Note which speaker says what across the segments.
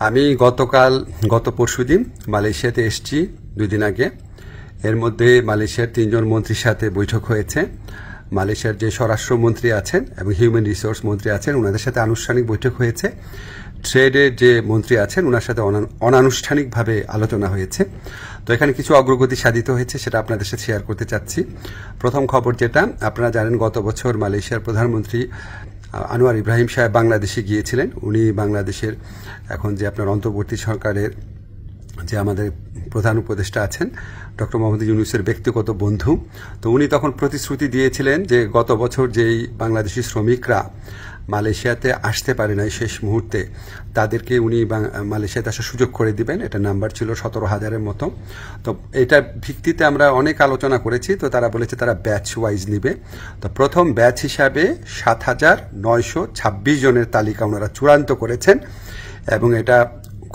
Speaker 1: আমি গত পরশুদিন মালয়েশিয়াতে এসেছি 2 দিন আগে। এর মধ্যে মালয়েশিয়ার 3 জন মন্ত্রীর সাথে বৈঠক হয়েছে। মালয়েশিয়ার যে স্বরাষ্ট্রমন্ত্রী আছেন এবং হিউম্যান রিসোর্স মন্ত্রী আছেন ওনাদের সাথে আনুষ্ঠানিক বৈঠক হয়েছে। ট্রেডের যে মন্ত্রী আছেন ওনার সাথে অনানুষ্ঠানিকভাবে আলোচনা হয়েছে। তো এখানে কিছু অগ্রগতি সাধিত হয়েছে, সেটা আপনাদের সাথে শেয়ার করতে চাচ্ছি। প্রথম খবর যেটা আপনারা জানেন, গত বছর মালয়েশিয়ার প্রধানমন্ত্রী আনোয়ার ইব্রাহিম সাহেব বাংলাদেশে গিয়েছিলেন। উনি বাংলাদেশের এখন যে আপনার অন্তর্বর্তী সরকারের যে আমাদের প্রধান উপদেষ্টা আছেন ডক্টর মোহাম্মদ ইউনূসের ব্যক্তিগত বন্ধু। তো উনি তখন প্রতিশ্রুতি দিয়েছিলেন যে গত বছর যেই বাংলাদেশি শ্রমিকরা মালয়েশিয়াতে আসতে পারে নাই শেষ মুহূর্তে, তাদেরকে উনি মালয়েশিয়াতে আসার সুযোগ করে দিবেন। এটা নাম্বার ছিল 17,000-এর মতো। তো এটার ভিত্তিতে আমরা অনেক আলোচনা করেছি। তো তারা বলেছে তারা ব্যাচ ওয়াইজ নিবে। তো প্রথম ব্যাচ হিসাবে 7,926 জনের তালিকা ওনারা চূড়ান্ত করেছেন এবং এটা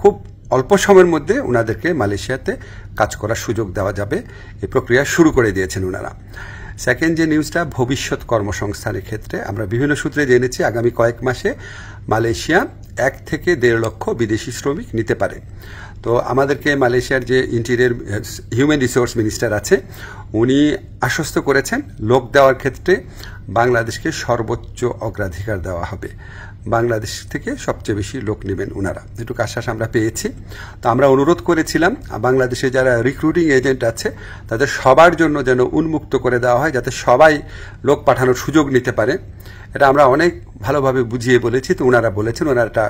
Speaker 1: খুব অল্প সময়ের মধ্যে ওনাদেরকে মালয়েশিয়াতে কাজ করার সুযোগ দেওয়া যাবে, এই প্রক্রিয়া শুরু করে দিয়েছেন ওনারা। সেকেন্ড যে নিউজটা, ভবিষ্যৎ কর্মসংস্থানের ক্ষেত্রে আমরা বিভিন্ন সূত্রে জেনেছি আগামী কয়েক মাসে মালয়েশিয়া 1 থেকে 1.5 লক্ষ বিদেশি শ্রমিক নিতে পারে। তো আমাদেরকে মালয়েশিয়ার যে ইন্টেরিয়র হিউম্যান রিসোর্স মিনিস্টার আছে উনি আশ্বস্ত করেছেন লোক দেওয়ার ক্ষেত্রে বাংলাদেশকে সর্বোচ্চ অগ্রাধিকার দেওয়া হবে। বাংলাদেশ থেকে সবচেয়ে বেশি লোক নেবেন ওনারা, এটুকু আশ্বাস আমরা পেয়েছি। তো আমরা অনুরোধ করেছিলাম বাংলাদেশে যারা রিক্রুটিং এজেন্ট আছে তাদের সবার জন্য যেন উন্মুক্ত করে দেওয়া হয়, যাতে সবাই লোক পাঠানোর সুযোগ নিতে পারে। এটা আমরা অনেক ভালোভাবে বুঝিয়ে বলেছি। তো ওনারা বলেছেন ওনারা এটা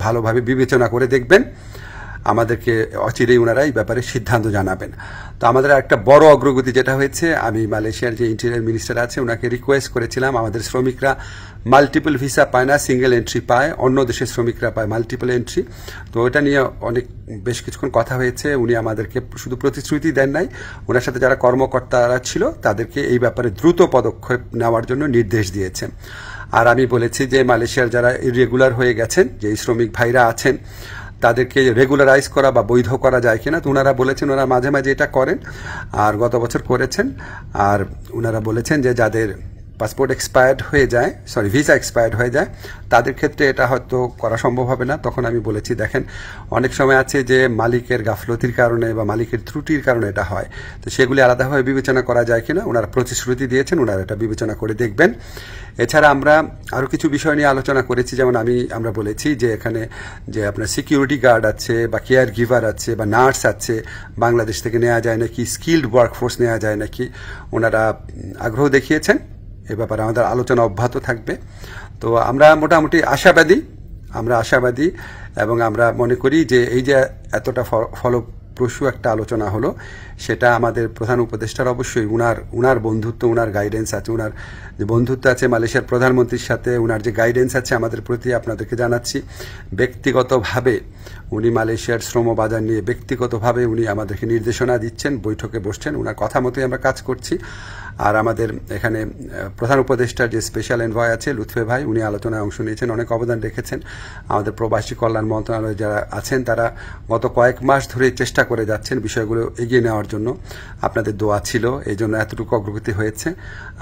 Speaker 1: ভালোভাবে বিবেচনা করে দেখবেন, আমাদেরকে অচিরেই ওনারা এই ব্যাপারে সিদ্ধান্ত জানাবেন। তো আমাদের একটা বড় অগ্রগতি যেটা হয়েছে, আমি মালয়েশিয়ার যে ইন্টেরিয়র মিনিস্টার আছে ওনাকে রিকোয়েস্ট করেছিলাম, আমাদের শ্রমিকরা মাল্টিপল ভিসা পায় না, সিঙ্গেল এন্ট্রি পায়, অন্য দেশের শ্রমিকরা পায় মাল্টিপল এন্ট্রি। তো ওটা নিয়ে বেশ কিছুক্ষণ কথা হয়েছে। উনি আমাদেরকে শুধু প্রতিশ্রুতি দেন নাই, ওনার সাথে যারা কর্মকর্তারা ছিল তাদেরকে এই ব্যাপারে দ্রুত পদক্ষেপ নেওয়ার জন্য নির্দেশ দিয়েছেন। আর আমি বলেছি যে মালয়েশিয়ার যারা ইরেগুলার হয়ে গেছেন, যে শ্রমিক ভাইরা আছেন তাদেরকে রেগুলারাইজ করা বা বৈধ করা যায় কিনা। তো ওনারা বলেছেন ওনারা মাঝে মাঝে এটা করেন, আর গত বছর করেছেন। আর ওনারা বলেছেন যে যাদের পাসপোর্ট এক্সপায়ার্ড হয়ে যায়, ভিসা এক্সপায়ার্ড হয়ে যায়, তাদের ক্ষেত্রে এটা হয়তো করা সম্ভব হবে না। তখন আমি বলেছি দেখেন অনেক সময় আছে যে মালিকের গাফলতির কারণে বা মালিকের ত্রুটির কারণে এটা হয়, তো সেগুলি আলাদাভাবে বিবেচনা করা যায় কিনা। ওনারা প্রতিশ্রুতি দিয়েছেন, ওনারা এটা বিবেচনা করে দেখবেন। এছাড়া আমরা আরও কিছু বিষয় নিয়ে আলোচনা করেছি, যেমন আমরা বলেছি যে এখানে যে আপনার সিকিউরিটি গার্ড আছে বা কেয়ার গিভার আছে বা নার্স আছে, বাংলাদেশ থেকে নেওয়া যায় নাকি, স্কিল্ড ওয়ার্কফোর্স নেওয়া যায় নাকি। ওনারা আগ্রহ দেখিয়েছেন, এ ব্যাপারে আমাদের আলোচনা অব্যাহত থাকবে। তো আমরা মোটামুটি আশাবাদী এবং আমরা মনে করি যে এই যে এতটা ফলপ্রসূ একটা আলোচনা হলো, সেটা আমাদের প্রধান উপদেষ্টার অবশ্যই উনার বন্ধুত্ব, উনার গাইডেন্স আছে, উনার যে বন্ধুত্ব আছে মালয়েশিয়ার প্রধানমন্ত্রীর সাথে, উনার যে গাইডেন্স আছে আমাদের প্রতি, আপনাদেরকে জানাচ্ছি। ব্যক্তিগতভাবে উনি মালয়েশিয়ার শ্রম বাজার নিয়ে ব্যক্তিগতভাবে উনি আমাদেরকে নির্দেশনা দিচ্ছেন, বৈঠকে বসছেন, ওনার কথা মতোই আমরা কাজ করছি। আর আমাদের এখানে প্রধান উপদেষ্টার যে স্পেশাল এনভয় আছে লুৎফে ভাই, উনি আলোচনায় অংশ নিয়েছেন, অনেক অবদান রেখেছেন। আমাদের প্রবাসী কল্যাণ মন্ত্রণালয়ে যারা আছেন তারা গত কয়েক মাস ধরে চেষ্টা করে যাচ্ছেন বিষয়গুলো এগিয়ে নেওয়ার জন্য। আপনাদের দোয়া ছিল, এই জন্য এতটুকু অগ্রগতি হয়েছে।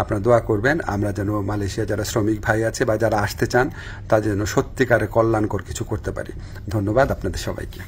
Speaker 1: আপনারা দোয়া করবেন আমরা যেন মালয়েশিয়া যারা শ্রমিক ভাই আছে বা যারা আসতে চান তাদের যেন সত্যিকারের কল্যাণকর কিছু করতে পারি। ধন্যবাদ আপনাদের সবাইকে।